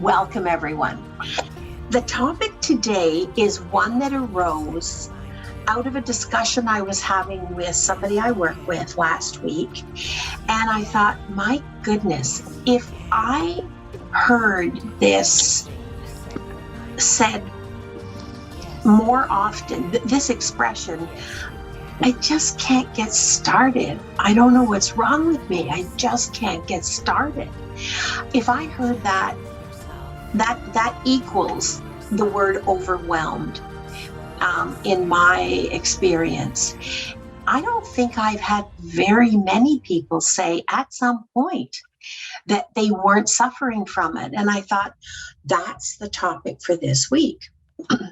Welcome, everyone. The topic today is one that arose out of a discussion I was having with somebody I work with last week. And I thought, my goodness, if I heard this said more often, this expression, I just can't get started. I don't know what's wrong with me. I just can't get started. If I heard that equals the word overwhelmed in my experience. I don't think I've had very many people say at some point that they weren't suffering from it. And I thought, that's the topic for this week.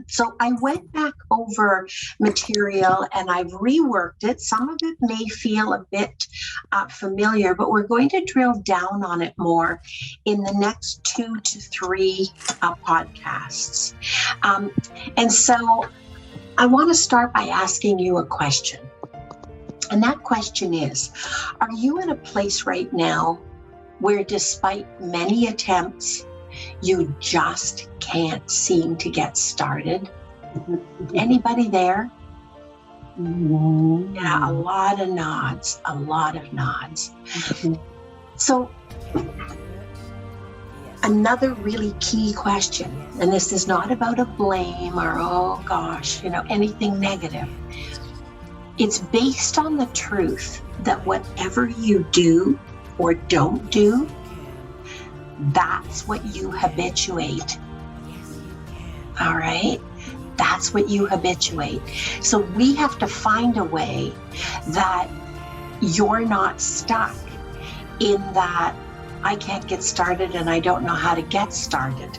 So I went back over material and I've reworked it. Some of it may feel a bit familiar, but we're going to drill down on it more in the next 2 to 3 podcasts. And so I want to start by asking you a question. And that question is, are you in a place right now where despite many attempts, you just can't seem to get started? Anybody there? Yeah, a lot of nods. So another really key question, and this is not about a blame or, oh gosh, anything negative. It's based on the truth that whatever you do or don't do, that's what you habituate. All right? That's what you habituate. So we have to find a way that you're not stuck in that I can't get started and I don't know how to get started.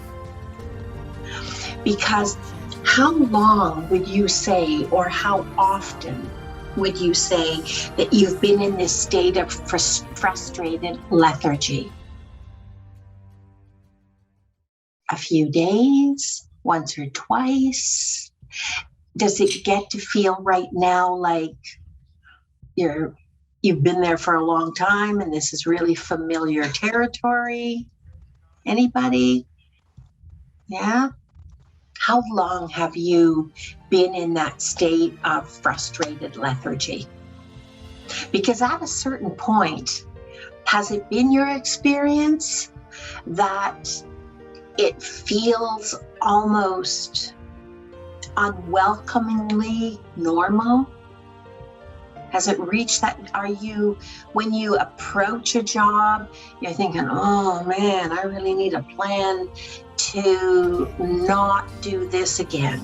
Because how long would you say, or how often would you say that you've been in this state of frustrated lethargy? A few days, once or twice? Does it get to feel right now like you've been there for a long time and this is really familiar territory? Anybody? Yeah? How long have you been in that state of frustrated lethargy? Because at a certain point, has it been your experience that it feels almost unwelcomingly normal? Has it reached that? When you approach a job, you're thinking, oh man, I really need a plan to not do this again.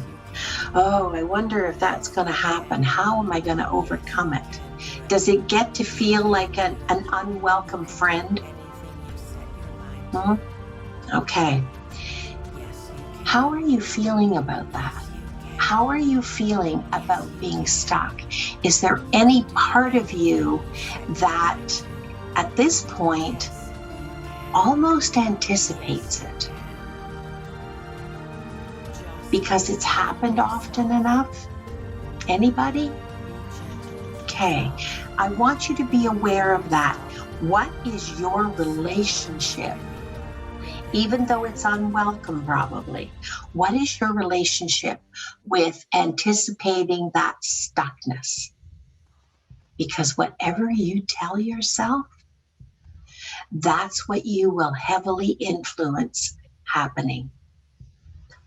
Oh, I wonder if that's going to happen. How am I going to overcome it? Does it get to feel like an unwelcome friend? Okay. How are you feeling about that? How are you feeling about being stuck? Is there any part of you that at this point almost anticipates it? Because it's happened often enough? Anybody? Okay, I want you to be aware of that. What is your relationship? Even though it's unwelcome, probably. What is your relationship with anticipating that stuckness? Because whatever you tell yourself, that's what you will heavily influence happening.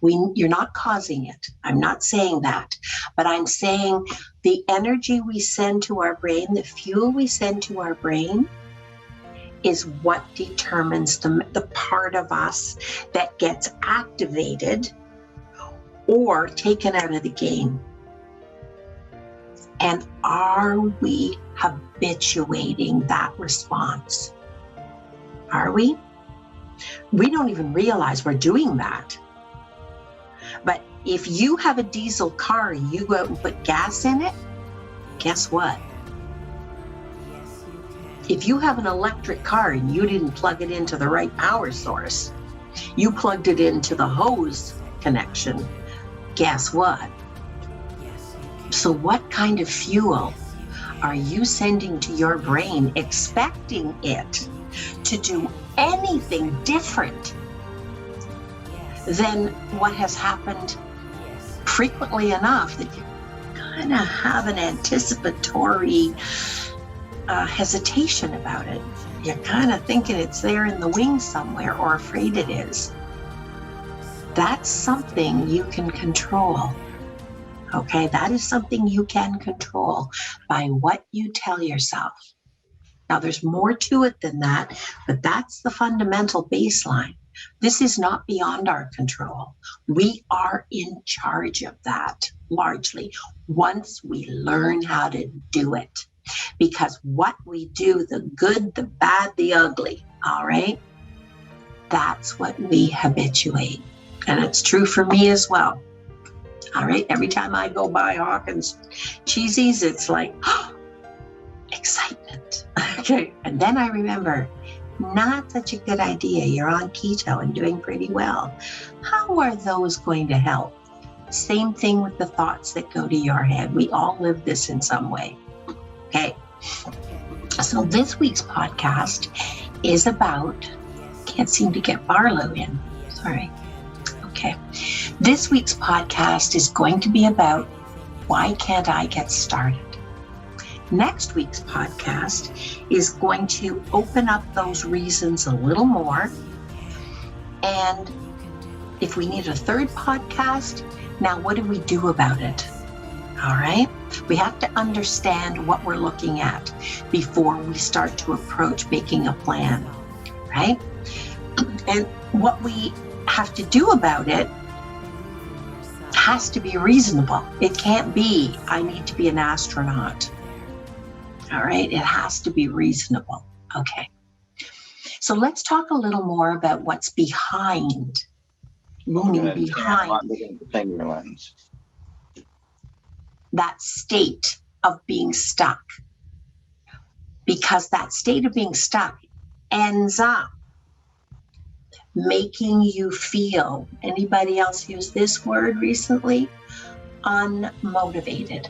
You're not causing it. I'm not saying that. But I'm saying the energy we send to our brain, the fuel we send to our brain, is what determines the part of us that gets activated or taken out of the game. And are we habituating that response? Are we? We don't even realize we're doing that. But if you have a diesel car and you go out and put gas in it, guess what? If you have an electric car and you didn't plug it into the right power source, you plugged it into the hose connection, guess what? So what kind of fuel are you sending to your brain, expecting it to do anything different then what has happened frequently enough that you kind of have an anticipatory hesitation about it. You're kind of thinking it's there in the wings somewhere, or afraid it is. That's something you can control. Okay, that is something you can control by what you tell yourself. Now, there's more to it than that, but that's the fundamental baseline. This is not beyond our control. We are in charge of that largely once we learn how to do it. Because what we do, the good, the bad, the ugly, all right, that's what we habituate. And it's true for me as well. All right, every time I go by Hawkins Cheesies, it's like, oh, excitement. Okay, and then I remember, not such a good idea. You're on keto and doing pretty well. How are those going to help? Same thing with the thoughts that go to your head. We all live this in some way. Okay, so this week's podcast is about, can't seem to get Barlow in, sorry. Okay, this week's podcast is going to be about why can't I get started? Next week's podcast is going to open up those reasons a little more. And if we need a third podcast, now what do we do about it? All right, we have to understand what we're looking at before we start to approach making a plan, right? And what we have to do about it has to be reasonable. It can't be, I need to be an astronaut. All right, it has to be reasonable. Okay, so let's talk a little more about what's behind, meaning behind that state of being stuck. Because that state of being stuck ends up making you feel, anybody else use this word recently? Unmotivated.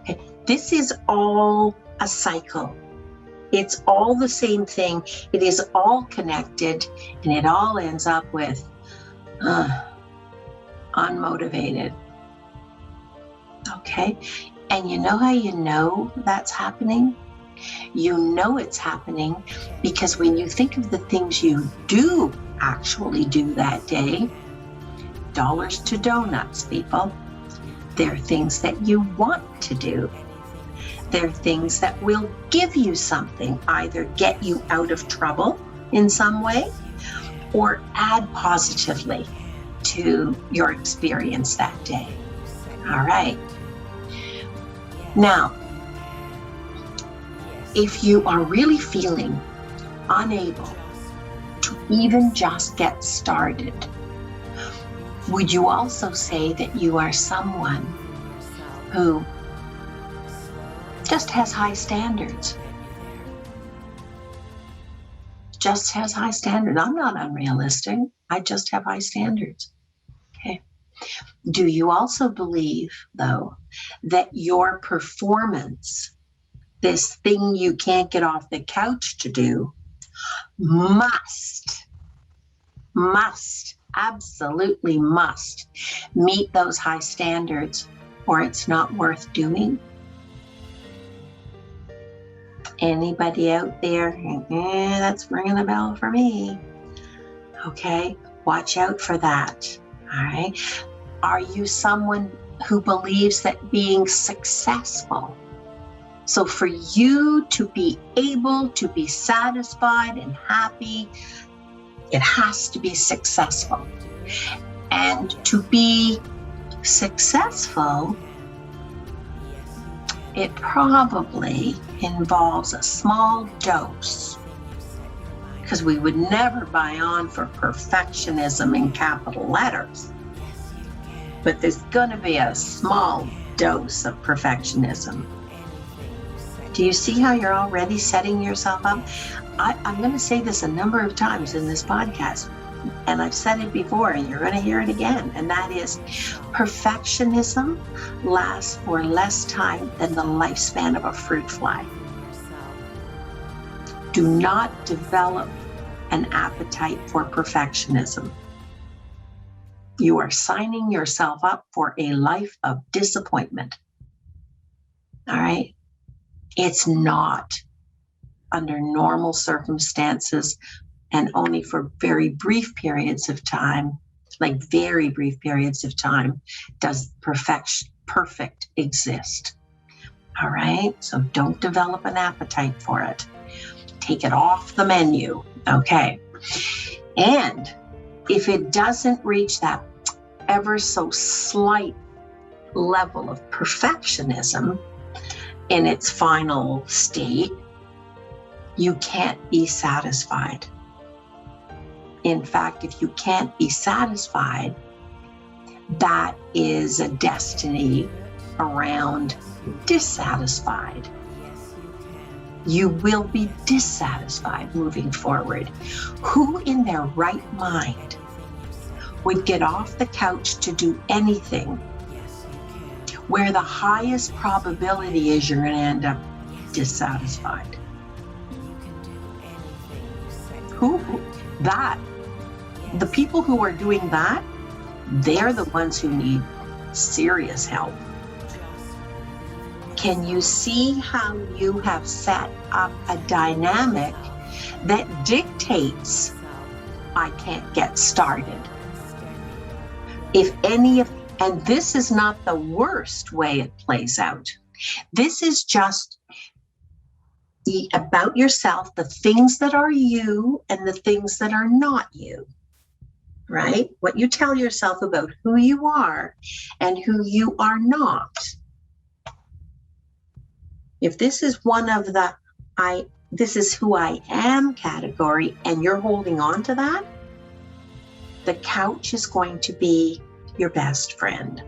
Okay. This is all a cycle. It's all the same thing. It is all connected, and it all ends up with unmotivated. Okay, and you know how you know that's happening? You know it's happening because when you think of the things you do actually do that day, dollars to donuts, people, they're things that you want to do. They're things that will give you something, either get you out of trouble in some way or add positively to your experience that day. All right. Now, if you are really feeling unable to even just get started, would you also say that you are someone who just has high standards? Just has high standards. I'm not unrealistic. I just have high standards. Okay. Do you also believe, though, that your performance, this thing you can't get off the couch to do, absolutely must meet those high standards, or it's not worth doing? Anybody out there? That's ringing a bell for me. Okay, watch out for that. All right. Are you someone who believes that being successful, so for you to be able to be satisfied and happy, it has to be successful. And to be successful, it probably involves a small dose, because we would never buy on for perfectionism in capital letters. But there's going to be a small dose of perfectionism. Do you see how you're already setting yourself up? I'm going to say this a number of times in this podcast, and I've said it before, and you're going to hear it again, and that is perfectionism lasts for less time than the lifespan of a fruit fly. Do not develop an appetite for perfectionism. You are signing yourself up for a life of disappointment. All right? It's not, under normal circumstances and only for very brief periods of time, like very brief periods of time, does perfect exist. All right? So don't develop an appetite for it. Take it off the menu. Okay. And if it doesn't reach that ever so slight level of perfectionism in its final state, you can't be satisfied. In fact, if you can't be satisfied, that is a destiny around dissatisfied. You will be dissatisfied moving forward. Who in their right mind would get off the couch to do anything where the highest probability is you're going to end up dissatisfied? The people who are doing that, they're the ones who need serious help. Can you see how you have set up a dynamic that dictates I can't get started? And this is not the worst way it plays out. This is just about yourself, the things that are you and the things that are not you, right? What you tell yourself about who you are and who you are not. If this is one of the this is who I am category, and you're holding on to that, the couch is going to be your best friend.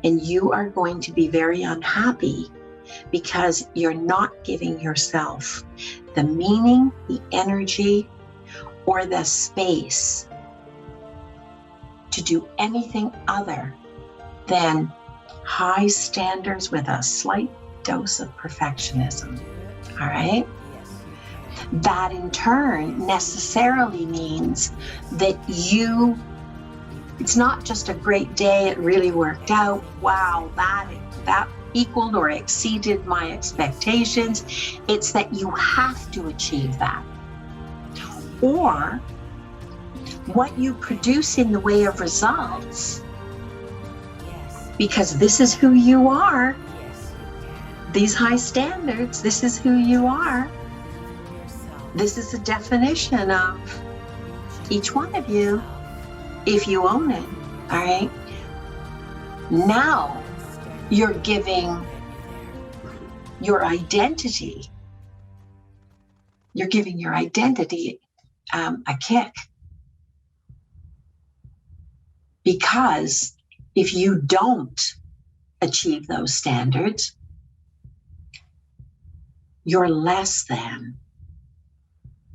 And you are going to be very unhappy because you're not giving yourself the meaning, the energy, or the space to do anything other than high standards with a slight dose of perfectionism. All right? That in turn necessarily means that it's not just a great day, it really worked out. Wow, that equaled or exceeded my expectations. It's that you have to achieve that. Or what you produce in the way of results, because this is who you are, these high standards, this is who you are. This is the definition of each one of you, if you own it, all right? Now you're giving your identity, a kick. Because if you don't achieve those standards, you're less than.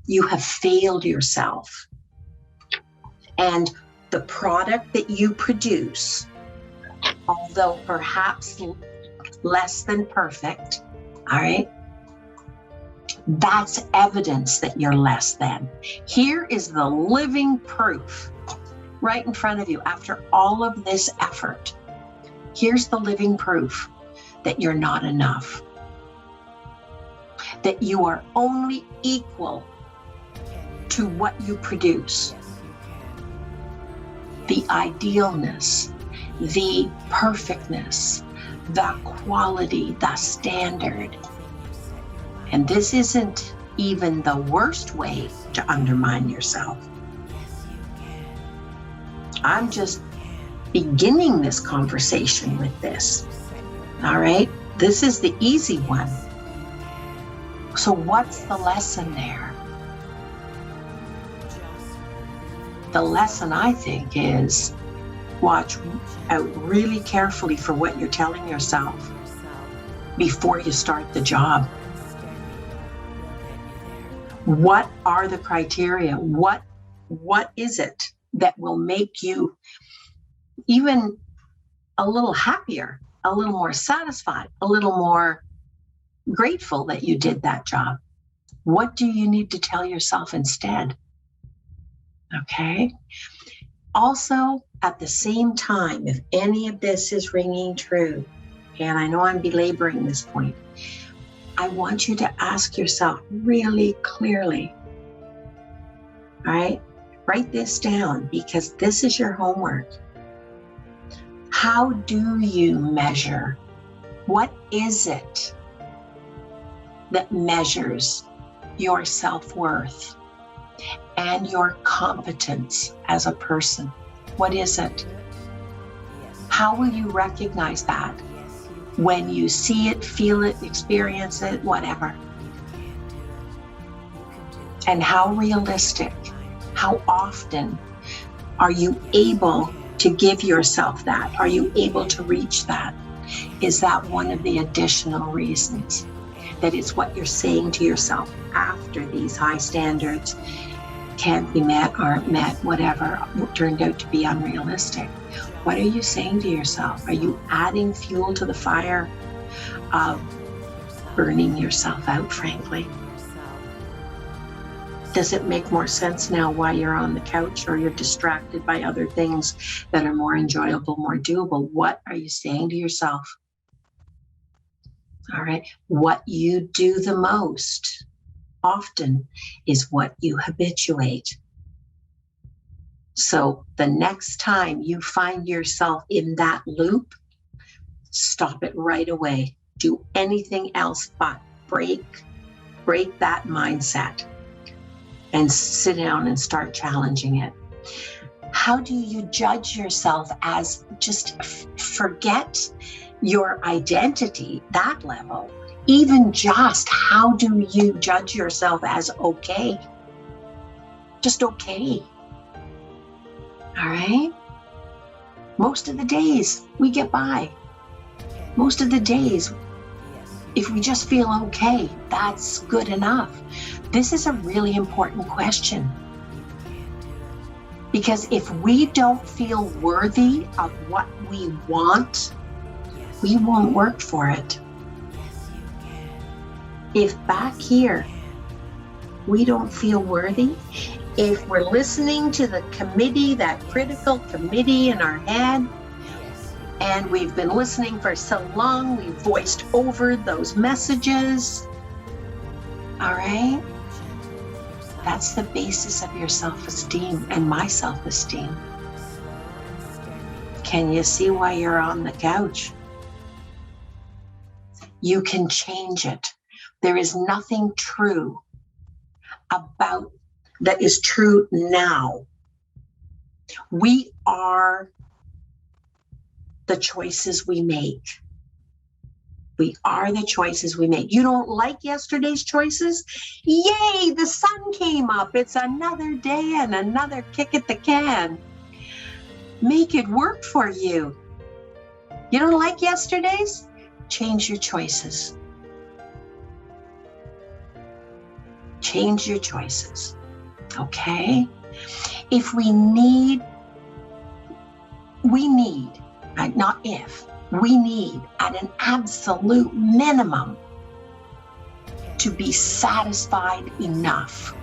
You have failed yourself. And the product that you produce, although perhaps less than perfect, all right, that's evidence that you're less than. Here is the living proof right in front of you after all of this effort. Here's the living proof that you're not enough, that you are only equal to what you produce. The idealness, the perfectness, the quality, the standard. And this isn't even the worst way to undermine yourself. I'm just beginning this conversation with this. All right? This is the easy one. So what's the lesson there? The lesson, I think, is watch out really carefully for what you're telling yourself before you start the job. What are the criteria? What is it that will make you even a little happier, a little more satisfied, a little more grateful that you did that job? What do you need to tell yourself instead? Okay. Also, at the same time, if any of this is ringing true, and I know I'm belaboring this point, I want you to ask yourself really clearly, all right? Write this down, because this is your homework. How do you measure? What is it that measures your self-worth and your competence as a person? What is it? How will you recognize that when you see it, feel it, experience it, whatever? And how realistic, how often are you able to give yourself that? Are you able to reach that? Is that one of the additional reasons that it's what you're saying to yourself after these high standards can't be met, aren't met, whatever, turned out to be unrealistic? What are you saying to yourself? Are you adding fuel to the fire of burning yourself out, frankly? Does it make more sense now why you're on the couch or you're distracted by other things that are more enjoyable, more doable? What are you saying to yourself? All right. What you do the most often is what you habituate. So the next time you find yourself in that loop, stop it right away. Do anything else but break that mindset and sit down and start challenging it. How do you judge yourself as just forget your identity, that level? Even just how do you judge yourself as okay? Just okay. All right? Most of the days we get by. Most of the days, if we just feel okay, that's good enough. This is a really important question. Because if we don't feel worthy of what we want, we won't work for it. If back here we don't feel worthy, if we're listening to the committee, that critical committee in our head, and we've been listening for so long, we've voiced over those messages, all right? That's the basis of your self-esteem and my self-esteem. Can you see why you're on the couch? You can change it. There is nothing true about that is true now. We are the choices we make. We are the choices we make. You don't like yesterday's choices? Yay, the sun came up. It's another day and another kick at the can. Make it work for you. You don't like yesterday's? Change your choices. Change your choices. Okay? If we need, not if, we need at an absolute minimum to be satisfied enough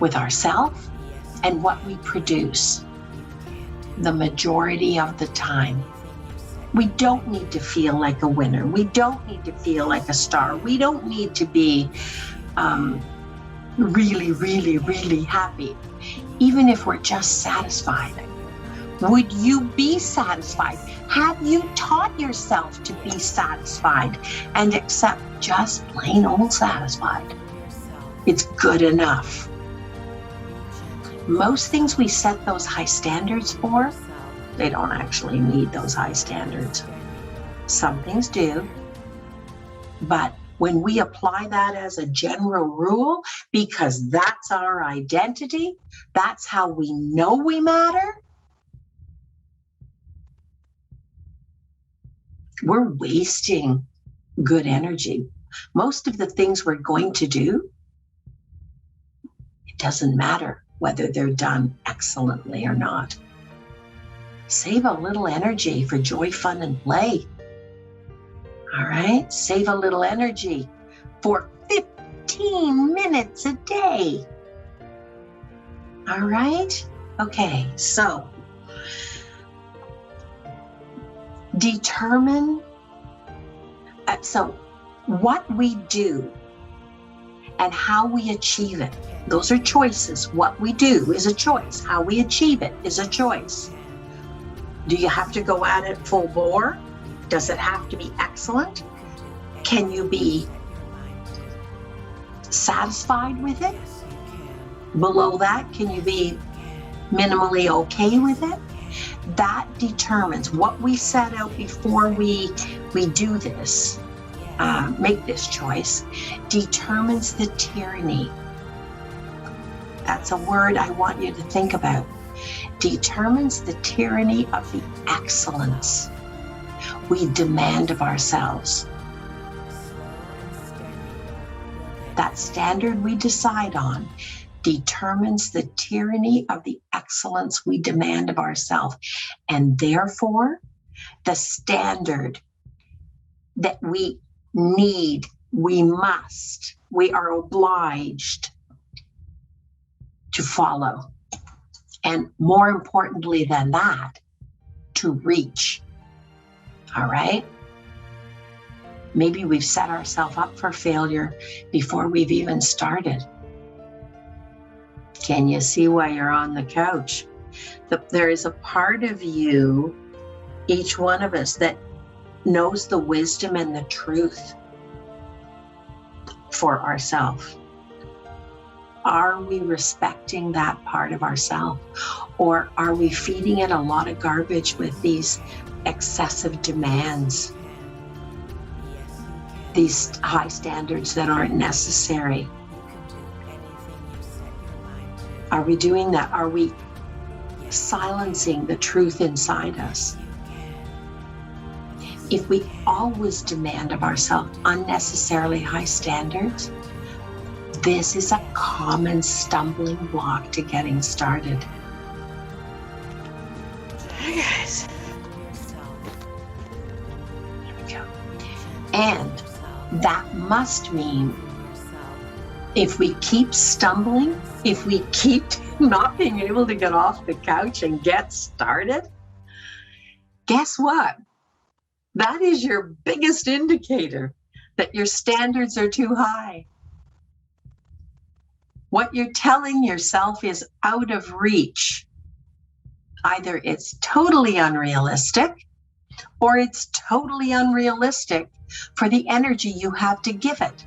with ourselves and what we produce the majority of the time. We don't need to feel like a winner. We don't need to feel like a star. We don't need to be really, really, really happy. Even if we're just satisfied. Would you be satisfied? Have you taught yourself to be satisfied and accept just plain old satisfied? It's good enough. Most things we set those high standards for, they don't actually need those high standards. Some things do, but when we apply that as a general rule, because that's our identity, that's how we know we matter, we're wasting good energy. Most of the things we're going to do, it doesn't matter whether they're done excellently or not. Save a little energy for joy, fun, and play. All right? Save a little energy for 15 minutes a day. All right. Okay. So determine. So what we do and how we achieve it, those are choices. What we do is a choice. How we achieve it is a choice. Do you have to go at it full bore? Does it have to be excellent? Can you be satisfied with it? Below that, can you be minimally okay with it? That determines what we set out before we do this, make this choice, determines the tyranny. That's a word I want you to think about. Determines the tyranny of the excellence we demand of ourselves. That standard we decide on determines the tyranny of the excellence we demand of ourselves, and therefore the standard that we need, we must, we are obliged to follow. And more importantly than that, to reach. All right? Maybe we've set ourselves up for failure before we've even started. Can you see why you're on the couch? There is a part of you, each one of us, that knows the wisdom and the truth for ourselves. Are we respecting that part of ourselves? Or are we feeding it a lot of garbage with these excessive demands? These high standards that aren't necessary? Are we doing that? Are we silencing the truth inside us? If we always demand of ourselves unnecessarily high standards, this is a common stumbling block to getting started. Hey guys. There we go. And that must mean if we keep stumbling, if we keep not being able to get off the couch and get started, guess what? That is your biggest indicator that your standards are too high. What you're telling yourself is out of reach. Either it's totally unrealistic or it's totally unrealistic for the energy you have to give it.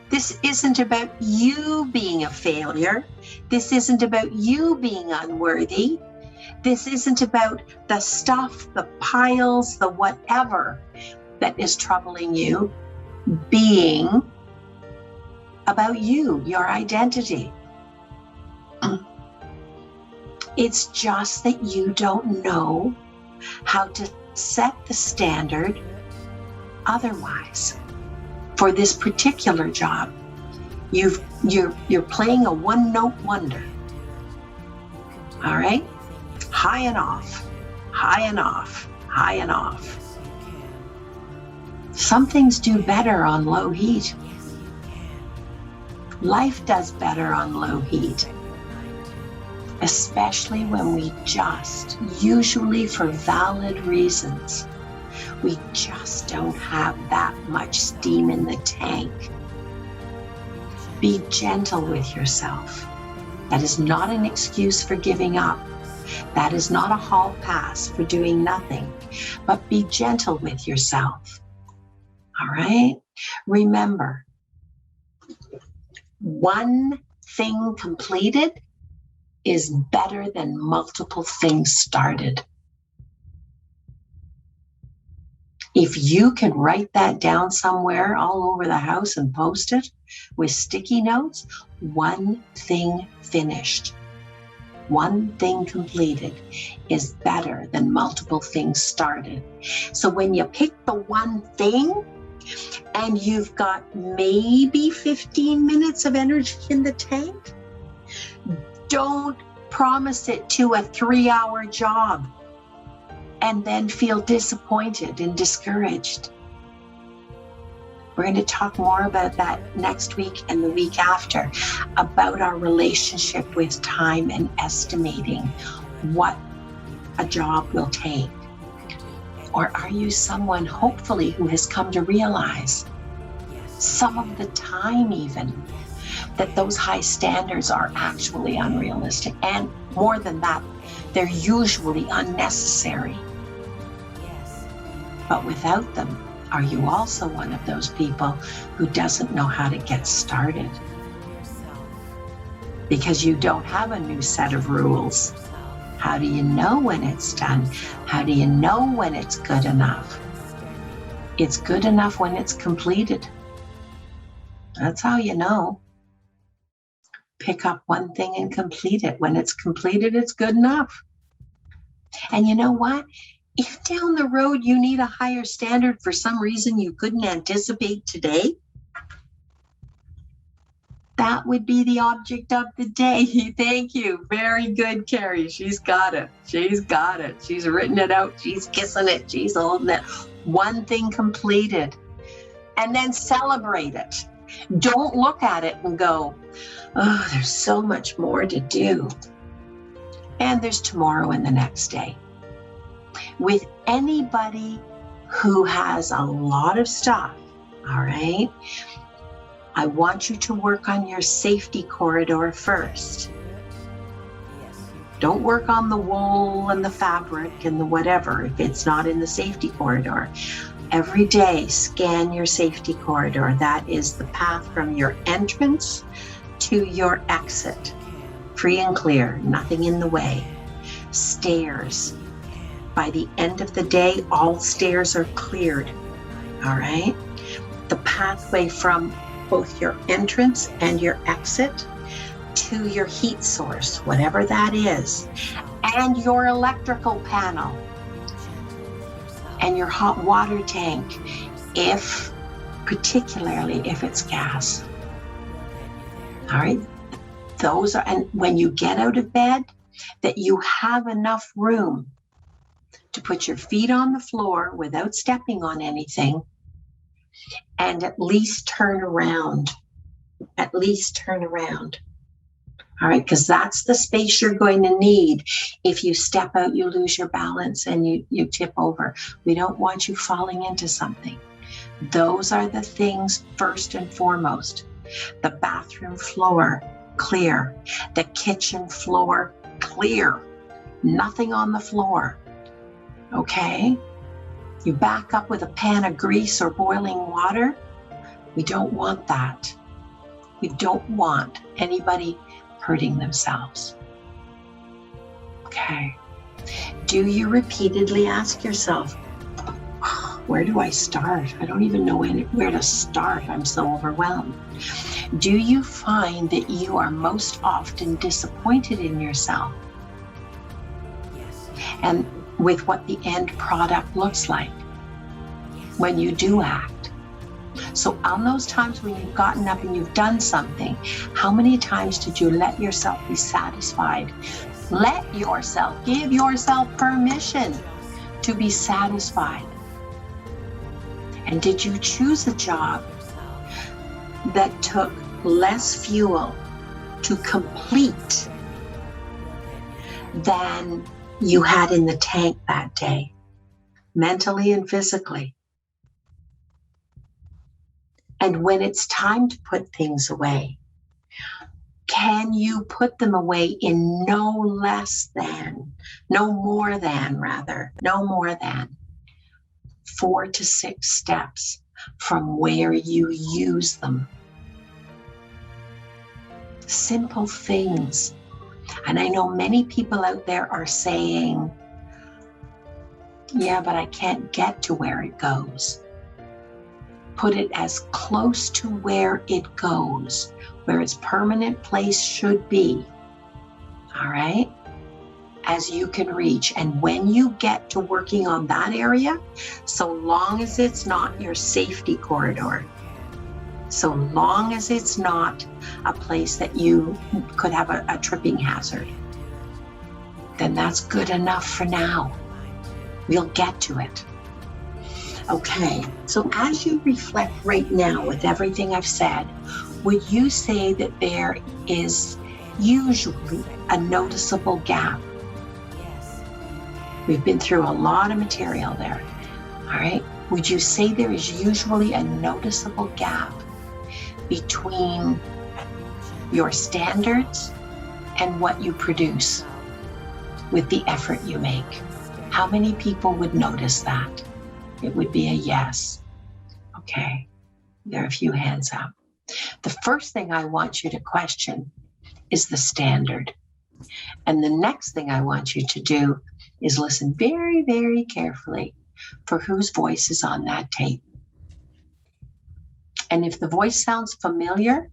This isn't about you being a failure. This isn't about you being unworthy. This isn't about the stuff, the piles, the whatever that is troubling you being about you, your identity. It's just that you don't know how to set the standard otherwise. For this particular job, you're playing a one-note wonder. All right? High and off, high and off, high and off. Some things do better on low heat. Life does better on low heat, especially when we just, usually for valid reasons, we just don't have that much steam in the tank. Be gentle with yourself. That is not an excuse for giving up. That is not a hall pass for doing nothing, but be gentle with yourself. All right? Remember, one thing completed is better than multiple things started. If you can write that down somewhere all over the house and post it with sticky notes, one thing finished, one thing completed is better than multiple things started. So when you pick the one thing and you've got maybe 15 minutes of energy in the tank, don't promise it to a 3-hour job and then feel disappointed and discouraged. We're going to talk more about that next week and the week after, about our relationship with time and estimating what a job will take. Or are you someone, hopefully, who has come to realize some of the time even that those high standards are actually unrealistic, and more than that, they're usually unnecessary. But without them, are you also one of those people who doesn't know how to get started? Because you don't have a new set of rules. How do you know when it's done? How do you know when it's good enough? It's good enough when it's completed. That's how you know. Pick up one thing and complete it. When it's completed, it's good enough. And you know what? If down the road you need a higher standard for some reason you couldn't anticipate today, that would be the object of the day. Thank you. Very good, Carrie. She's got it. She's got it. She's written it out. She's kissing it. She's holding it. One thing completed. And then celebrate it. Don't look at it and go, oh, there's so much more to do. And there's tomorrow and the next day. With anybody who has a lot of stuff, all right, I want you to work on your safety corridor first. Don't work on the wool and the fabric and the whatever if it's not in the safety corridor. Every day, scan your safety corridor. That is the path from your entrance to your exit. Free and clear, nothing in the way. Stairs. By the end of the day, all stairs are cleared, all right? The pathway from both your entrance and your exit to your heat source, whatever that is, and your electrical panel, and your hot water tank, particularly if it's gas. All right, those are, and when you get out of bed, that you have enough room to put your feet on the floor without stepping on anything, and at least turn around. At least turn around. All right, because that's the space you're going to need. If you step out, you lose your balance and you tip over. We don't want you falling into something. Those are the things first and foremost. The bathroom floor, clear. The kitchen floor, clear. Nothing on the floor. Okay? You back up with a pan of grease or boiling water. We don't want that. We don't want anybody hurting themselves. Okay. Do you repeatedly ask yourself, where do I start? I don't even know where to start. I'm so overwhelmed. Do you find that you are most often disappointed in yourself? And with what the end product looks like when you do act. So on those times when you've gotten up and you've done something, how many times did you let yourself be satisfied? Let yourself, give yourself permission to be satisfied. And did you choose a job that took less fuel to complete than you had in the tank that day, mentally and physically? And when it's time to put things away, can you put them away in no more than 4 to 6 steps from where you use them? Simple things. And I know many people out there are saying, yeah, but I can't get to where it goes. Put it as close to where it goes, where its permanent place should be, all right, as you can reach. And when you get to working on that area, so long as it's not your safety corridor, so long as it's not a place that you could have a tripping hazard, then that's good enough for now. We'll get to it. Okay, so as you reflect right now with everything I've said, would you say that there is usually a noticeable gap? We've been through a lot of material there. All right. Would you say there is usually a noticeable gap between your standards and what you produce with the effort you make? How many people would notice that? It would be a yes. Okay. There are a few hands up. The first thing I want you to question is the standard. And the next thing I want you to do is listen very, very carefully for whose voice is on that tape. And if the voice sounds familiar,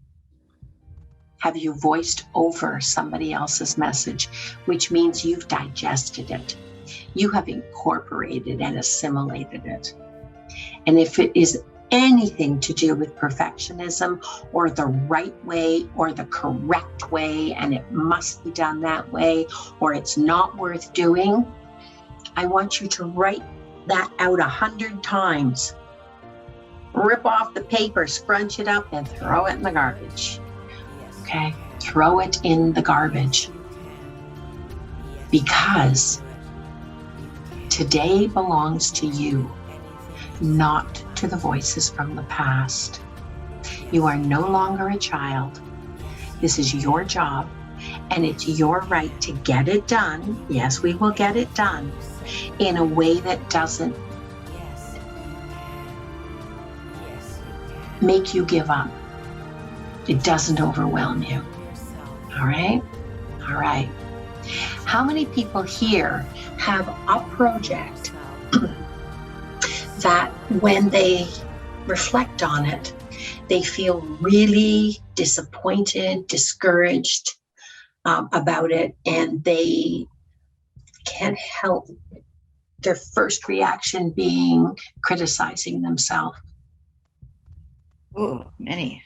have you voiced over somebody else's message, which means you've digested it. You have incorporated and assimilated it. And if it is anything to do with perfectionism or the right way or the correct way, and it must be done that way, or it's not worth doing, I want you to write that out 100 times. Rip off the paper, scrunch it up, and throw it in the garbage. Okay? Throw it in the garbage. Because today belongs to you, not to the voices from the past. You are no longer a child. This is your job, and it's your right to get it done. Yes, we will get it done in a way that doesn't make you give up. It doesn't overwhelm you. All right? All right. How many people here have a project that when they reflect on it, they feel really disappointed, discouraged about it, and they can't help their first reaction being criticizing themselves? Oh, many.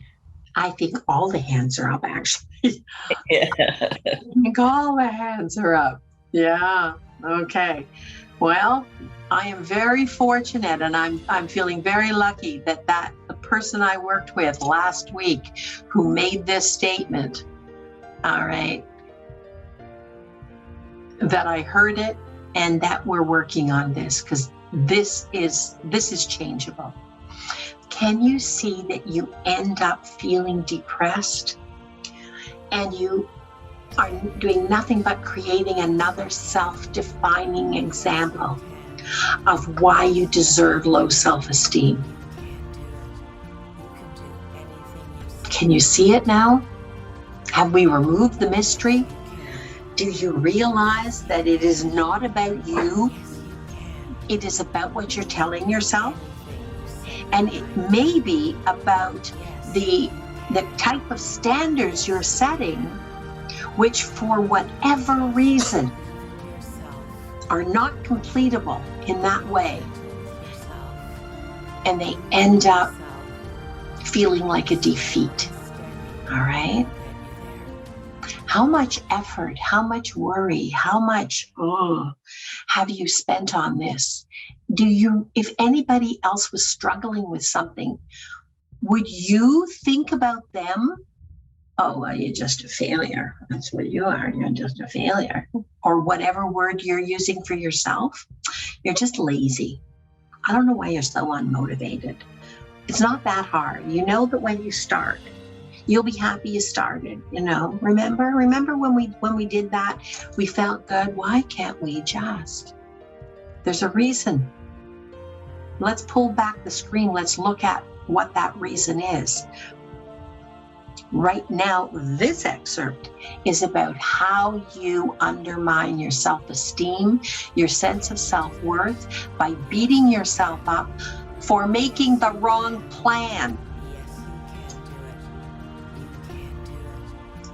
I think all the hands are up, actually. Yeah. I think all the hands are up. Yeah. Okay. Well, I am very fortunate, and I'm feeling very lucky that the person I worked with last week who made this statement, all right, that I heard it and that we're working on this, because this is changeable. Can you see that you end up feeling depressed and you are doing nothing but creating another self-defining example of why you deserve low self-esteem? Can you see it now? Have we removed the mystery? Do you realize that it is not about you? It is about what you're telling yourself. And it may be about the type of standards you're setting, which for whatever reason are not completable in that way. And they end up feeling like a defeat. All right? How much effort, how much worry, how much have you spent on this? If anybody else was struggling with something, would you think about them? Oh, well, you're just a failure. That's what you are. You're just a failure. Or whatever word you're using for yourself. You're just lazy. I don't know why you're so unmotivated. It's not that hard. You know that when you start, you'll be happy you started. You know, remember when we did that, we felt good. Why can't we just? There's a reason. Let's pull back the screen. Let's look at what that reason is. Right now, this excerpt is about how you undermine your self-esteem, your sense of self-worth by beating yourself up for making the wrong plan.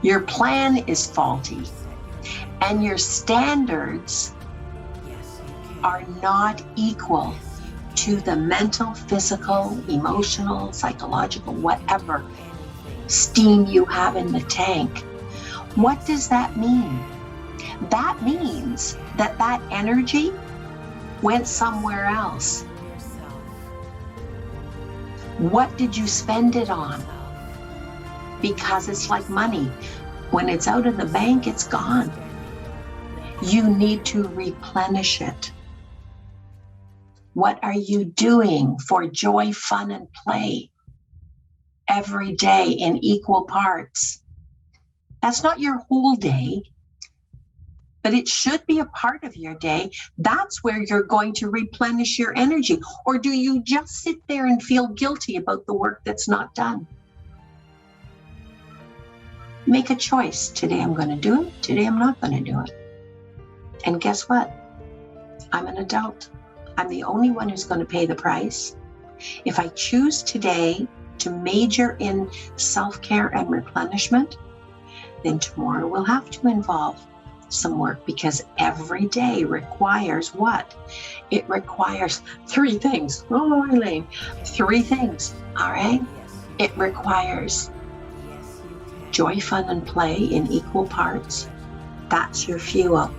Your plan is faulty, and your standards are not equal to the mental, physical, emotional, psychological, whatever steam you have in the tank. What does that mean? That means that energy went somewhere else. What did you spend it on? Because it's like money. When it's out in the bank, it's gone. You need to replenish it. What are you doing for joy, fun, and play every day in equal parts? That's not your whole day, but it should be a part of your day. That's where you're going to replenish your energy. Or do you just sit there and feel guilty about the work that's not done? Make a choice. Today I'm going to do it. Today I'm not going to do it. And guess what? I'm an adult. I'm the only one who's going to pay the price. If I choose today to major in self-care and replenishment, then tomorrow will have to involve some work, because every day requires what? It requires 3 things. Oh, Elaine, 3 things. All right. It requires joy, fun, and play in equal parts. That's your fuel.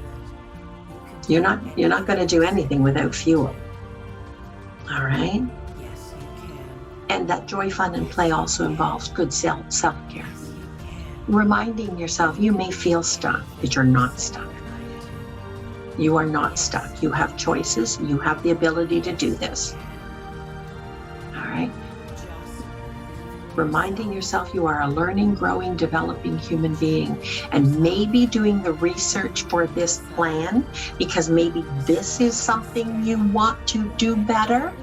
You're not going to do anything without fuel. All right. And that joy, fun, and play also involves good self-care. Reminding yourself you may feel stuck, but you're not stuck. You are not stuck. You have choices. You have the ability to do this. All right. Reminding yourself you are a learning, growing, developing human being, and maybe doing the research for this plan, because maybe this is something you want to do better.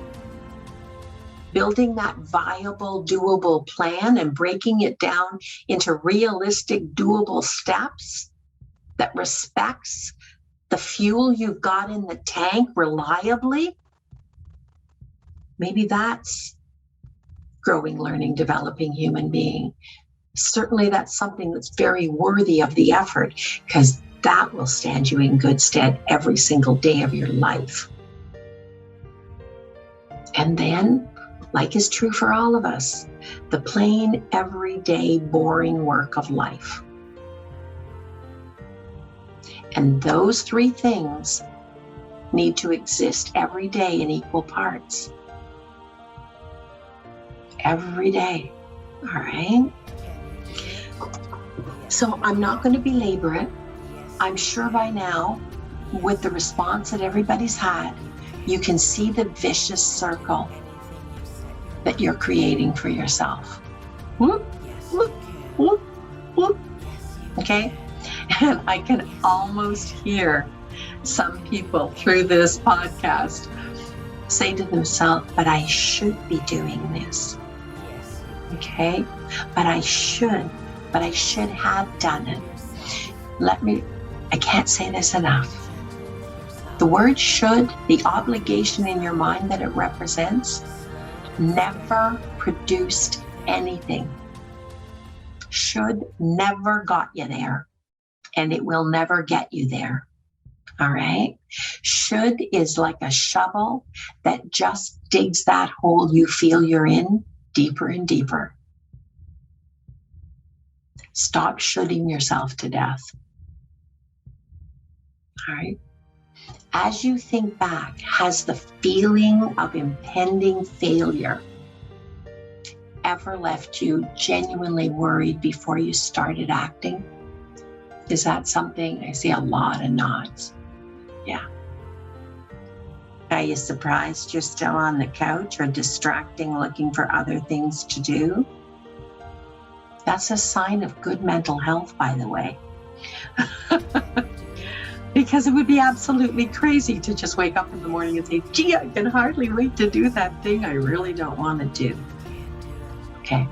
Building that viable, doable plan and breaking it down into realistic, doable steps that respects the fuel you've got in the tank reliably. Maybe that's growing, learning, developing human being. Certainly that's something that's very worthy of the effort, because that will stand you in good stead every single day of your life. And then, like is true for all of us, the plain, everyday, boring work of life. And those 3 things need to exist every day in equal parts. Every day. All right? So I'm not going to belabor it. I'm sure by now, with the response that everybody's had, you can see the vicious circle that you're creating for yourself. Whoop, whoop, whoop, whoop. Okay? And I can almost hear some people through this podcast say to themselves, but I should be doing this. Okay? But I should have done it. I can't say this enough. The word should, the obligation in your mind that it represents, never produced anything. Should never got you there, and it will never get you there. All right? Should is like a shovel that just digs that hole you feel you're in deeper and deeper. Stop shoulding yourself to death. All right? As you think back, has the feeling of impending failure ever left you genuinely worried before you started acting? Is that something? I see a lot of nods. Yeah. Are you surprised you're still on the couch or distracting, looking for other things to do? That's a sign of good mental health, by the way. Because it would be absolutely crazy to just wake up in the morning and say, gee, I can hardly wait to do that thing I really don't want to do. Okay.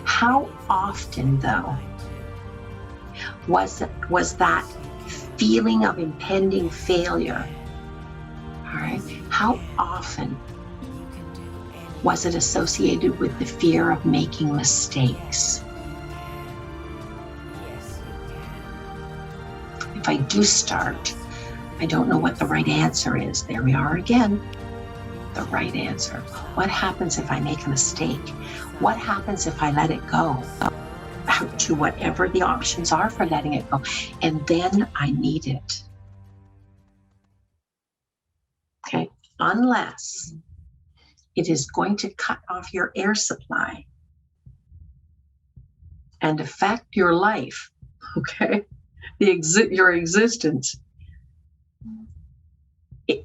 How often, though, was that feeling of impending failure, all right, how often was it associated with the fear of making mistakes? If I do start, I don't know what the right answer is. There we are again. The right answer. What happens if I make a mistake? What happens if I let it go? Out to whatever the options are for letting it go. And then I need it. Okay. Unless it is going to cut off your air supply and affect your life, okay? Your existence.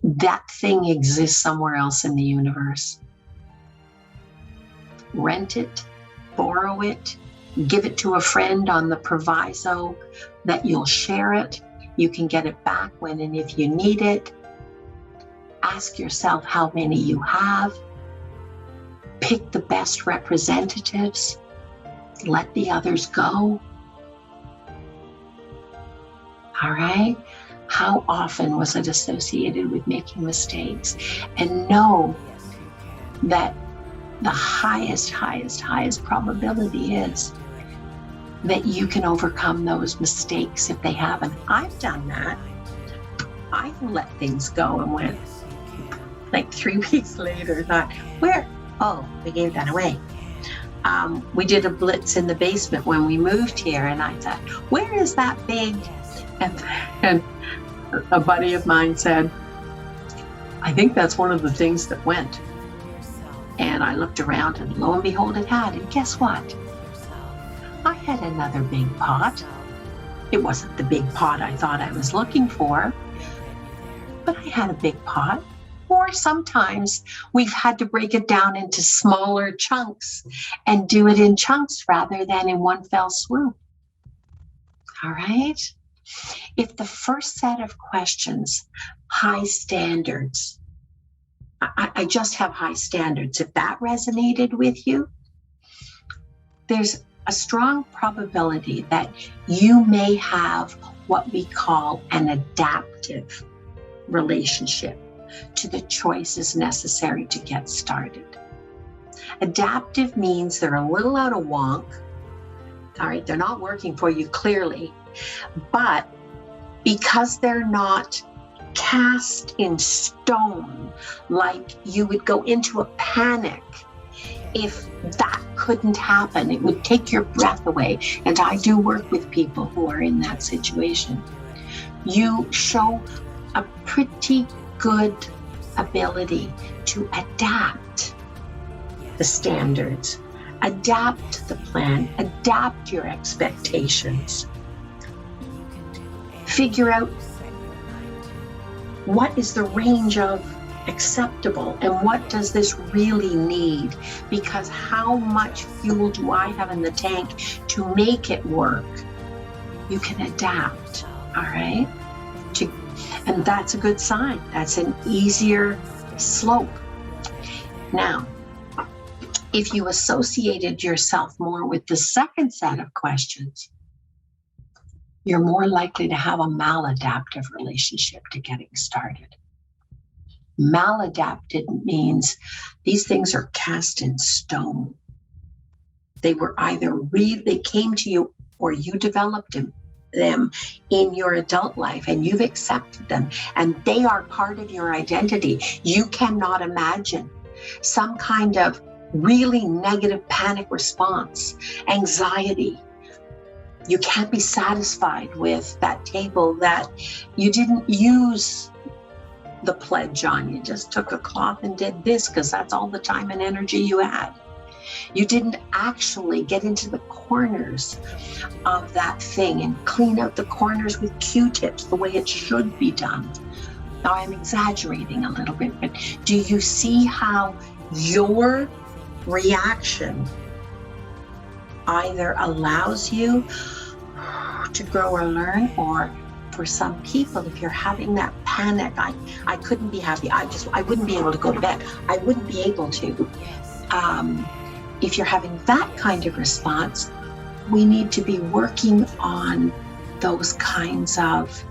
That thing exists somewhere else in the universe. Rent it, borrow it, give it to a friend on the proviso that you'll share it. You can get it back when and if you need it. Ask yourself how many you have. Pick the best representatives. Let the others go. All right? How often was it associated with making mistakes? And know that the highest probability is that you can overcome those mistakes if they happen. I've done that. I've let things go and went like 3 weeks later, thought, where? Oh, we gave that away. We did a blitz in the basement when we moved here, and I thought, where is that big? And a buddy of mine said, I think that's one of the things that went. And I looked around, and lo and behold, it had. And guess what? I had another big pot. It wasn't the big pot I thought I was looking for, but I had a big pot. Or sometimes we've had to break it down into smaller chunks and do it in chunks rather than in one fell swoop. All right? If the first set of questions, high standards, I just have high standards, if that resonated with you, there's a strong probability that you may have what we call an adaptive relationship to the choices necessary to get started. Adaptive means they're a little out of wonk. All right, they're not working for you clearly, but because they're not cast in stone, like you would go into a panic if that couldn't happen. It would take your breath away. And I do work with people who are in that situation. You show a pretty good ability to adapt the standards, adapt the plan, adapt your expectations. Figure out what is the range of acceptable and what does this really need, because how much fuel do I have in the tank to make it work? You can adapt, all right? And that's a good sign. That's an easier slope. Now, if you associated yourself more with the second set of questions, you're more likely to have a maladaptive relationship to getting started. Maladapted means these things are cast in stone. They were either they came to you or you developed them in your adult life and you've accepted them and they are part of your identity. You cannot imagine some kind of really negative panic response, anxiety. You can't be satisfied with that table that you didn't use the pledge on. You just took a cloth and did this because that's all the time and energy you had. You didn't actually get into the corners of that thing and clean out the corners with Q-tips the way it should be done. Now I'm exaggerating a little bit, but do you see how your reaction either allows you to grow or learn, or for some people, if you're having that panic, I couldn't be happy. I wouldn't be able to go to bed. I wouldn't be able to. If you're having that kind of response, we need to be working on those kinds of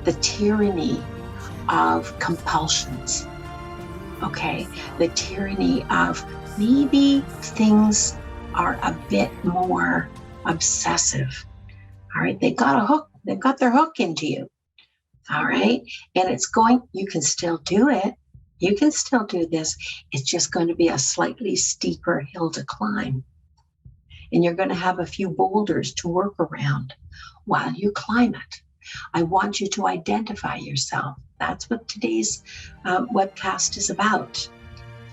the tyranny of compulsions. Okay, the tyranny of maybe things are a bit more obsessive. All right, they've got their hook into you. All right, and you can still do it. You can still do this. It's just going to be a slightly steeper hill to climb. And you're going to have a few boulders to work around while you climb it. I want you to identify yourself. That's what today's webcast is about.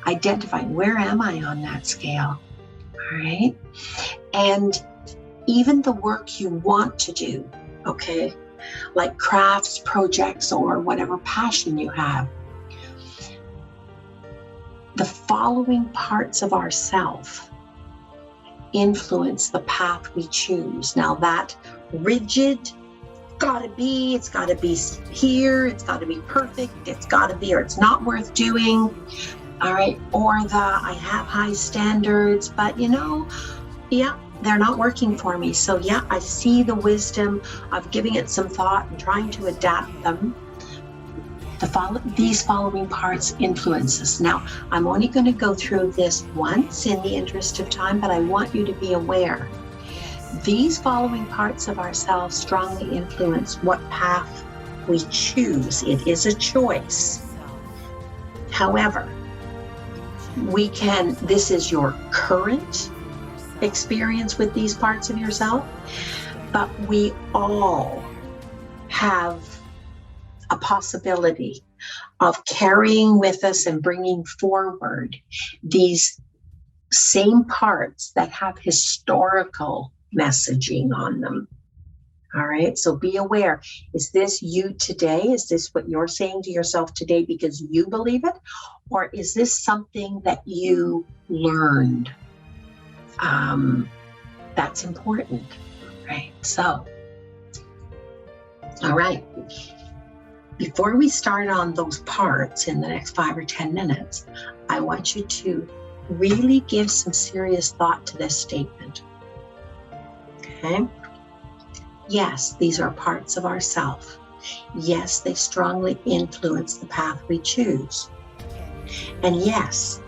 identifying where am I on that scale, all right? And even the work you want to do, okay, like crafts, projects, or whatever passion you have, the following parts of ourself influence the path we choose. Now that rigid, it's got to be here, it's got to be perfect, it's got to be, or it's not worth doing, all right? Or the, I have high standards, but yeah, they're not working for me. So yeah, I see the wisdom of giving it some thought and trying to adapt them. These following parts influence us. Now, I'm only going to go through this once in the interest of time, but I want you to be aware. These following parts of ourselves strongly influence what path we choose. It is a choice. However, this is your current experience with these parts of yourself, but we all have a possibility of carrying with us and bringing forward these same parts that have historical messaging on them. All right, so be aware. Is this you today? Is this what you're saying to yourself today because you believe it? Or is this something that you learned? That's important, right? So, all right. Before we start on those parts in the next 5 or 10 minutes, I want you to really give some serious thought to this statement. Okay? Yes, these are parts of ourself. Yes, they strongly influence the path we choose. And yes,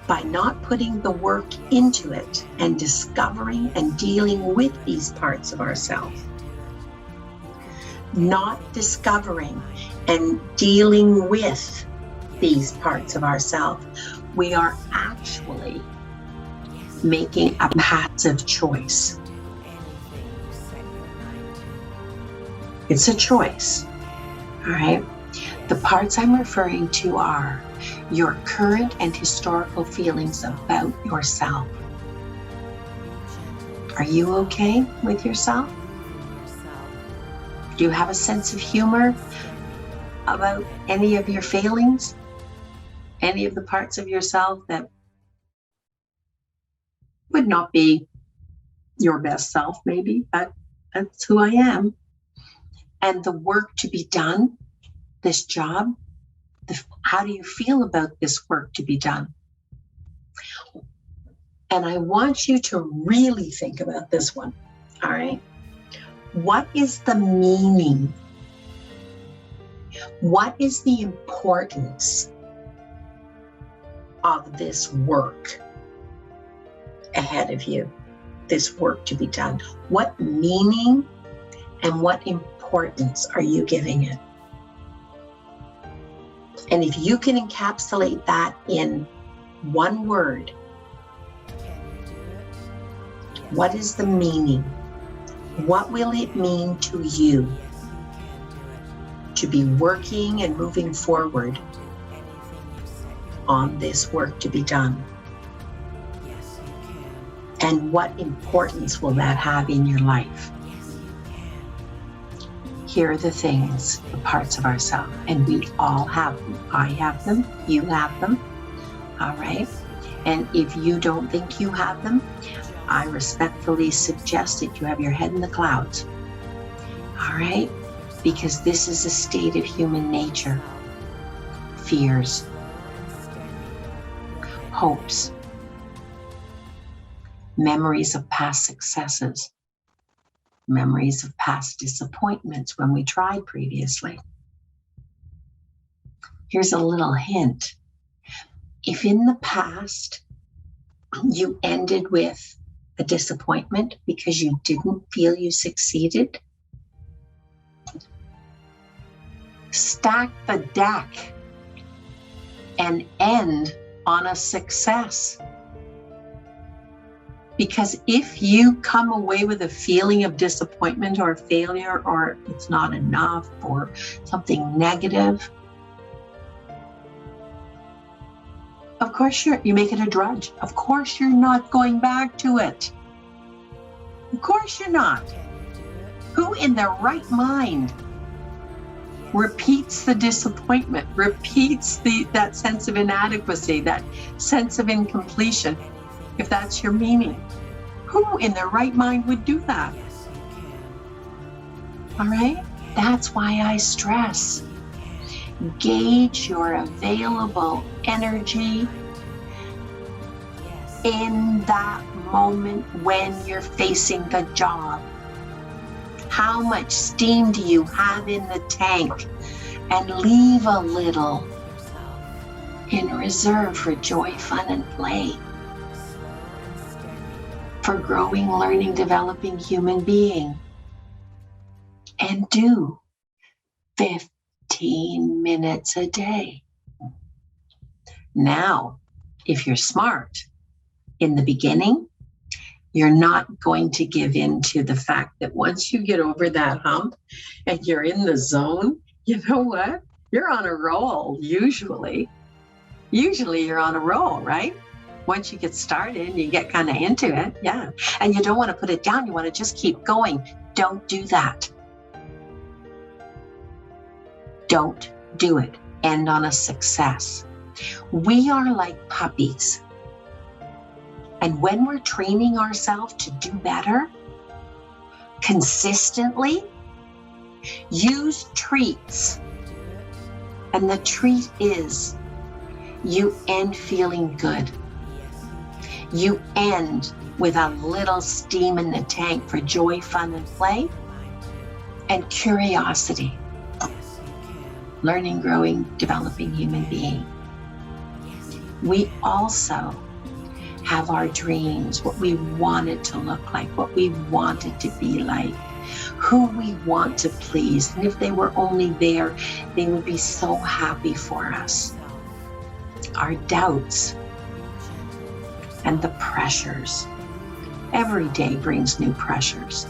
by not putting the work into it and discovering and dealing with these parts of ourselves, not discovering and dealing with these parts of ourselves, we are actually making a passive choice. It's a choice, all right? The parts I'm referring to are your current and historical feelings about yourself. Are you okay with yourself? Do you have a sense of humor about any of your failings? Any of the parts of yourself that would not be your best self, maybe, but that's who I am. And the work to be done, this job, how do you feel about this work to be done? And I want you to really think about this one, all right? What is the meaning? What is the importance of this work ahead of you, this work to be done? What meaning and what importance are you giving it? And if you can encapsulate that in one word, what is the meaning? What will it mean to you to be working and moving forward on this work to be done? And what importance will that have in your life? Here are the things, the parts of ourselves, and we all have them. I have them, you have them, all right? And if you don't think you have them, I respectfully suggest that you have your head in the clouds, all right? Because this is a state of human nature. Fears, hopes, memories of past successes, memories of past disappointments when we tried previously. Here's a little hint. If in the past you ended with a disappointment because you didn't feel you succeeded, stack the deck and end on a success. Because if you come away with a feeling of disappointment or failure, or it's not enough, or something negative, Of course you make it a drudge. Of course you're not going back to it. Of course you're not. Who in their right mind repeats the disappointment, repeats that sense of inadequacy, that sense of incompletion, if that's your meaning? Who in their right mind would do that? All right? That's why I stress. Gauge your available energy in that moment when you're facing the job. How much steam do you have in the tank? And leave a little in reserve for joy, fun, and play. For growing, learning, developing human being. And do 15 minutes a day. Now, if you're smart, in the beginning, you're not going to give in to the fact that once you get over that hump and you're in the zone, you know what? You're on a roll, usually. Usually you're on a roll, right? Once you get started and you get kind of into it, yeah. And you don't want to put it down. You want to just keep going. Don't do that. Don't do it. End on a success. We are like puppies. And when we're training ourselves to do better, consistently, use treats. And the treat is you end feeling good. You end with a little steam in the tank for joy, fun, and play, and curiosity. Learning, growing, developing human being. We also have our dreams, what we want it to look like, what we want it to be like, who we want to please. And if they were only there, they would be so happy for us. Our doubts and the pressures. Every day brings new pressures.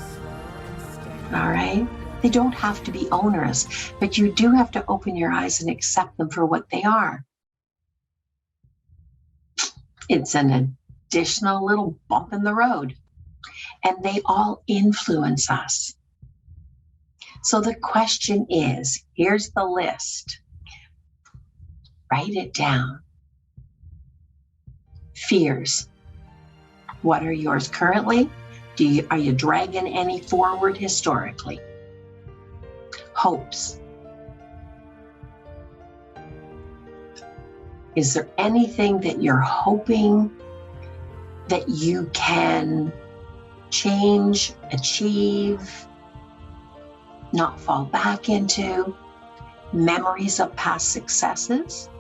All right? They don't have to be onerous, but you do have to open your eyes and accept them for what they are. It's an additional little bump in the road, and they all influence us. So the question is, here's the list. Write it down. Fears. What are yours currently? Are you dragging any forward historically? Hopes. Is there anything that you're hoping that you can change, achieve, not fall back into? Memories of past successes,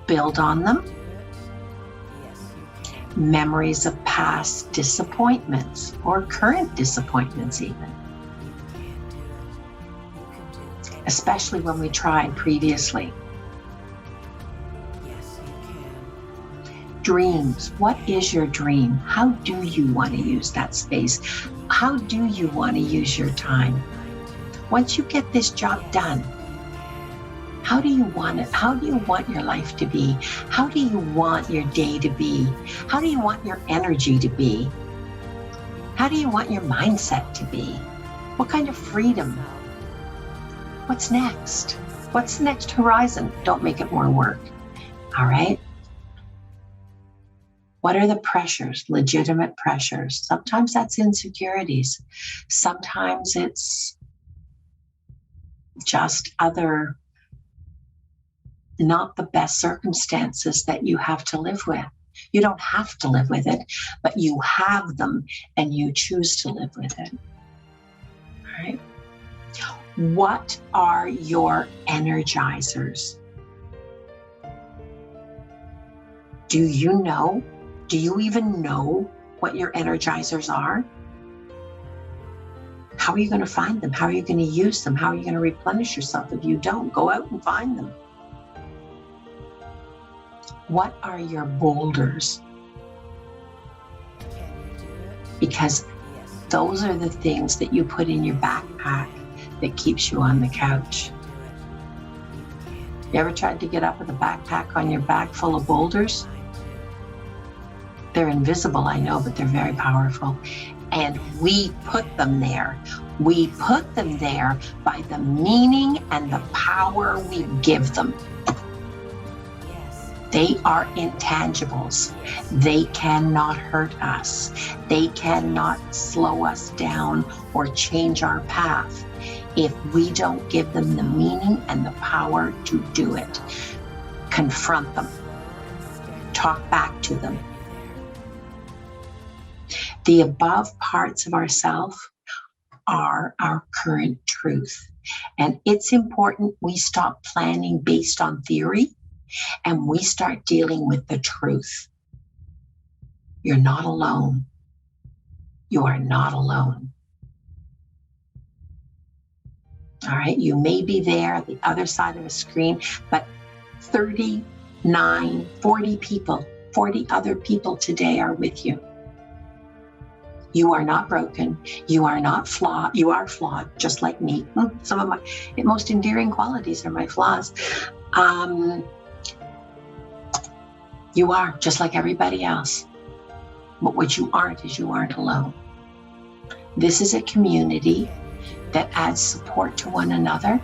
build on them. Memories of past disappointments or current disappointments even. Especially when we tried previously. Dreams. What is your dream? How do you want to use that space? How do you want to use your time? Once you get this job done, how do you want it? How do you want your life to be? How do you want your day to be? How do you want your energy to be? How do you want your mindset to be? What kind of freedom? What's next? What's the next horizon? Don't make it more work. All right? What are the pressures, legitimate pressures? Sometimes that's insecurities. Sometimes it's just other, not the best circumstances that you have to live with. You don't have to live with it, but you have them and you choose to live with it. All right? What are your energizers? Do you know? Do you even know what your energizers are? How are you going to find them? How are you going to use them? How are you going to replenish yourself if you don't? Go out and find them. What are your boulders? Because those are the things that you put in your backpack that keeps you on the couch. You ever tried to get up with a backpack on your back full of boulders? They're invisible, I know, but they're very powerful. And we put them there. We put them there by the meaning and the power we give them. They are intangibles. They cannot hurt us. They cannot slow us down or change our path if we don't give them the meaning and the power to do it. Confront them. Talk back to them. The above parts of ourself are our current truth. And it's important we stop planning based on theory and we start dealing with the truth. You're not alone. You are not alone. All right, you may be there, the other side of a screen, but 39, 40 people, 40 other people today are with you. You are not broken. You are not flawed. You are flawed, just like me. Some of my most endearing qualities are my flaws. You are just like everybody else. But what you aren't is you aren't alone. This is a community that adds support to one another,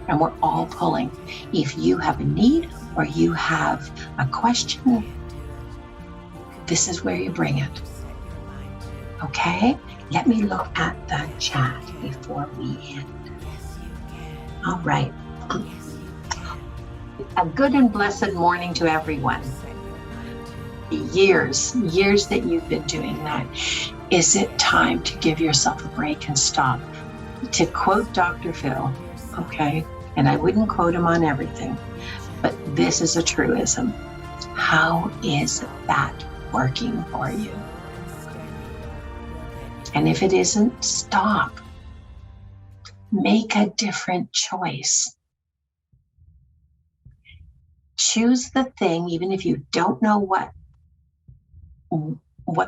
and we're all pulling. If you have a need or you have a question, this is where you bring it. Okay, let me look at the chat before we end. All right. A good and blessed morning to everyone. Years that you've been doing that. Is it time to give yourself a break and stop? To quote Dr. Phil, okay, and I wouldn't quote him on everything, but this is a truism. How is that working for you? And if it isn't, stop. Make a different choice. Choose the thing, even if you don't know what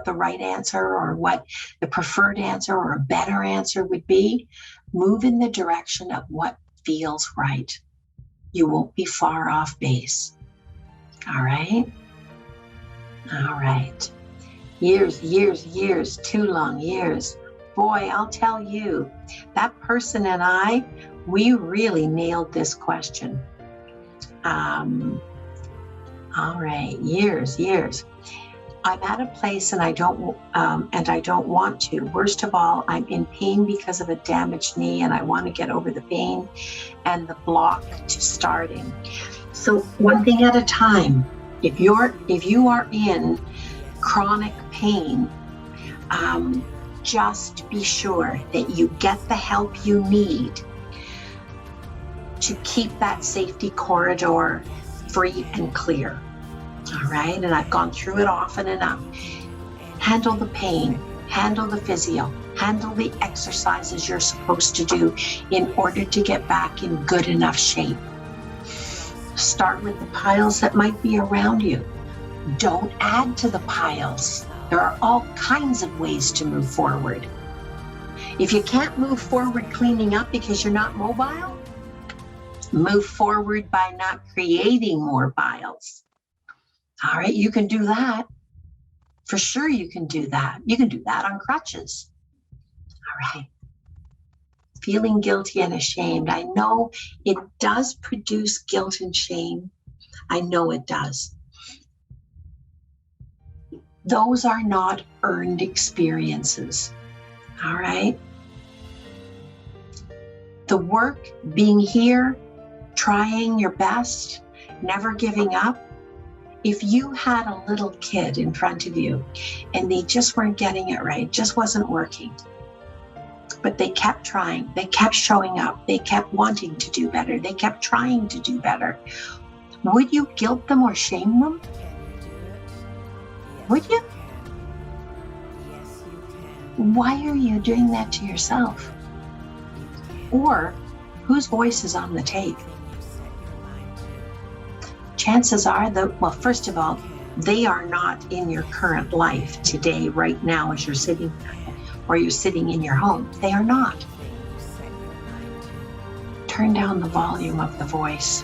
the right answer or what the preferred answer or a better answer would be. Move in the direction of what feels right. You won't be far off base. All right? All right. Years, too long years. Boy, I'll tell you, that person and I, we really nailed this question. All right, years. I'm at a place and I don't want to. Worst of all, I'm in pain because of a damaged knee and I want to get over the pain and the block to starting. So one thing at a time. If you are in chronic pain, just be sure that you get the help you need to keep that safety corridor free and clear. All right, and I've gone through it often enough. Handle the pain, handle the physio, handle the exercises you're supposed to do in order to get back in good enough shape. Start with the piles that might be around you. Don't add to the piles. There are all kinds of ways to move forward. If you can't move forward cleaning up because you're not mobile, move forward by not creating more piles. All right, you can do that. For sure you can do that. You can do that on crutches. All right. Feeling guilty and ashamed. I know it does produce guilt and shame. I know it does. Those are not earned experiences. All right. The work, being here, trying your best, never giving up. If you had a little kid in front of you and they just weren't getting it right, just wasn't working, but they kept trying, they kept showing up, they kept wanting to do better, they kept trying to do better, would you guilt them or shame them? Would you? Why are you doing that to yourself? Or whose voice is on the tape? Chances are that, well, first of all, they are not in your current life today, right now, as you're sitting, or you're sitting in your home. They are not. Turn down the volume of the voice.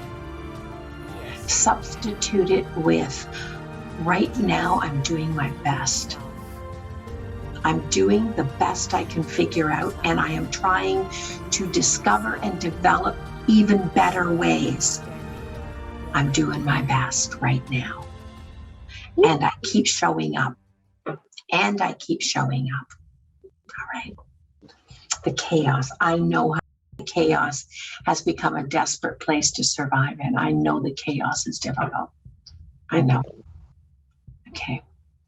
Substitute it with, right now I'm doing my best. I'm doing the best I can figure out, and I am trying to discover and develop even better ways. I'm doing my best right now. And I keep showing up. And I keep showing up. All right. The chaos. I know how the chaos has become a desperate place to survive in. I know the chaos is difficult. I know. Okay.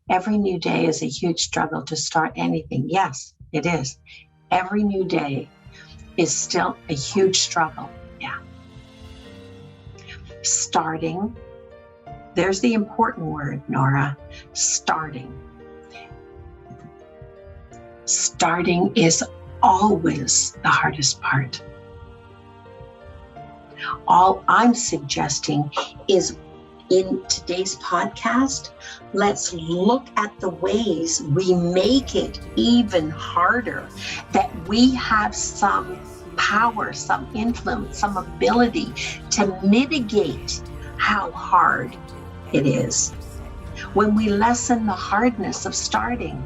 Every new day is a huge struggle to start anything. Yes, it is. Every new day is still a huge struggle. Yeah. Starting. There's the important word, Nora. Starting. Starting is always the hardest part. All I'm suggesting is, in today's podcast, let's look at the ways we make it even harder, that we have some power, some influence, some ability to mitigate how hard it is. When we lessen the hardness of starting,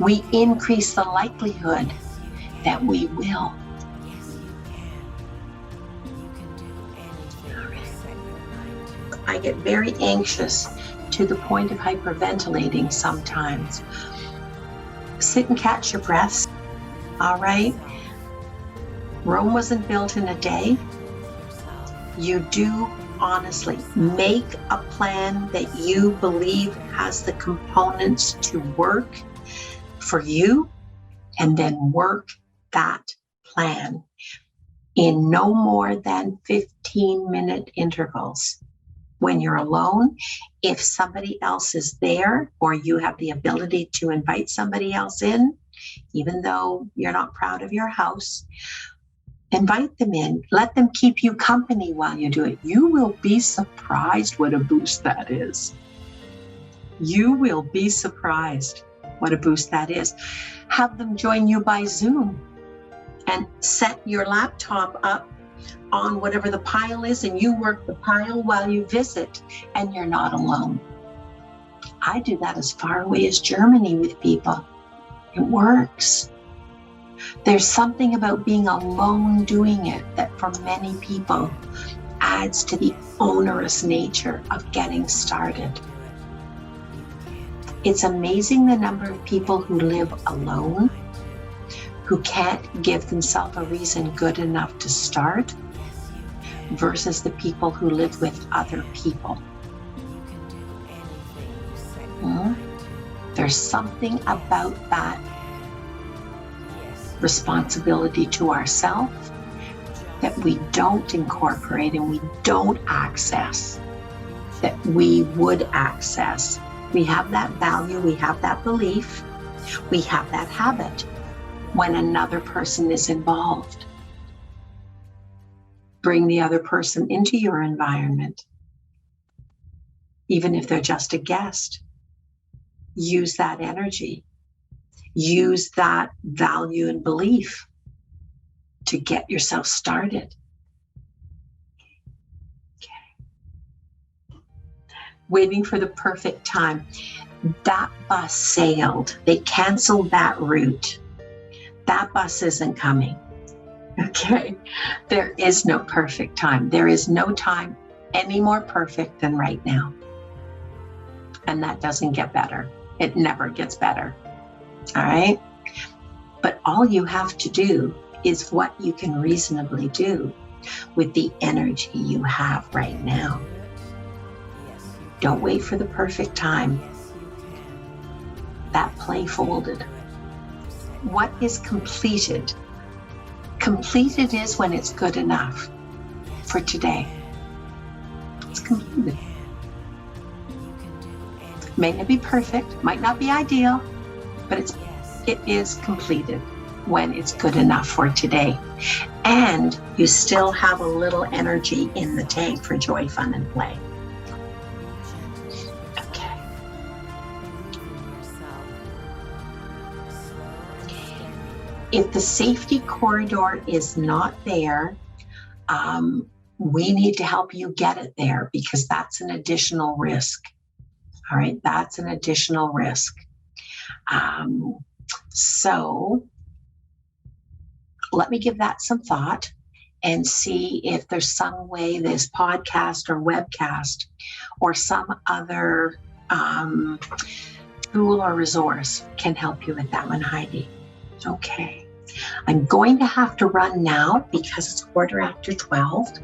we increase the likelihood that we will. I get very anxious to the point of hyperventilating sometimes. Sit and catch your breaths, all right? Rome wasn't built in a day. You do honestly make a plan that you believe has the components to work for you, and then work that plan in no more than 15-minute intervals. When you're alone, if somebody else is there, or you have the ability to invite somebody else in, even though you're not proud of your house, invite them in. Let them keep you company while you do it. You will be surprised what a boost that is. You will be surprised what a boost that is. Have them join you by Zoom and set your laptop up on whatever the pile is, and you work the pile while you visit, and you're not alone. I do that as far away as Germany with people. It works. There's something about being alone doing it that for many people adds to the onerous nature of getting started. It's amazing the number of people who live alone, who can't give themselves a reason good enough to start, versus the people who live with other people. There's something about that responsibility to ourselves that we don't incorporate and we don't access, that we would access. We have that value, we have that belief, we have that habit when another person is involved. Bring the other person into your environment, even if they're just a guest. Use that energy. Use that value and belief to get yourself started. Okay. Waiting for the perfect time. That bus sailed. They canceled that route. That bus isn't coming. Okay. There is no perfect time. There is no time any more perfect than right now. And that doesn't get better. It never gets better. All right. But all you have to do is what you can reasonably do with the energy you have right now. Don't wait for the perfect time. That play folded. What is completed? Completed is when it's good enough for today. It's completed. May not be perfect, might not be ideal, but it is completed when it's good enough for today. And you still have a little energy in the tank for joy, fun, and play. Okay. If the safety corridor is not there, we need to help you get it there because that's an additional risk. All right, that's an additional risk. So let me give that some thought and see if there's some way this podcast or webcast or some other tool or resource can help you with that one, Heidi. Okay. I'm going to have to run now because it's 12:15.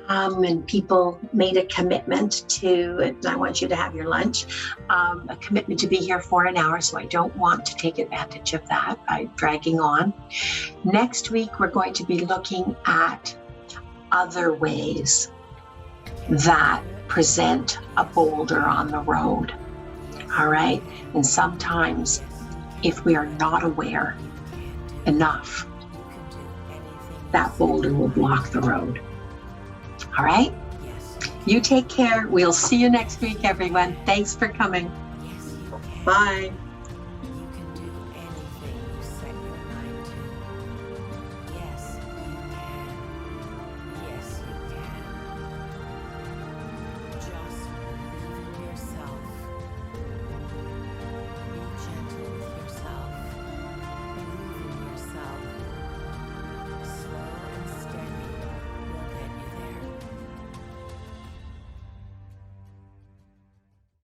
And people made a commitment to, and I want you to have your lunch, a commitment to be here for an hour. So I don't want to take advantage of that by dragging on. Next week, we're going to be looking at other ways that present a boulder on the road. All right. And sometimes if we are not aware enough, that boulder will block the road. All right. You take care. We'll see you next week, everyone. Thanks for coming. Bye.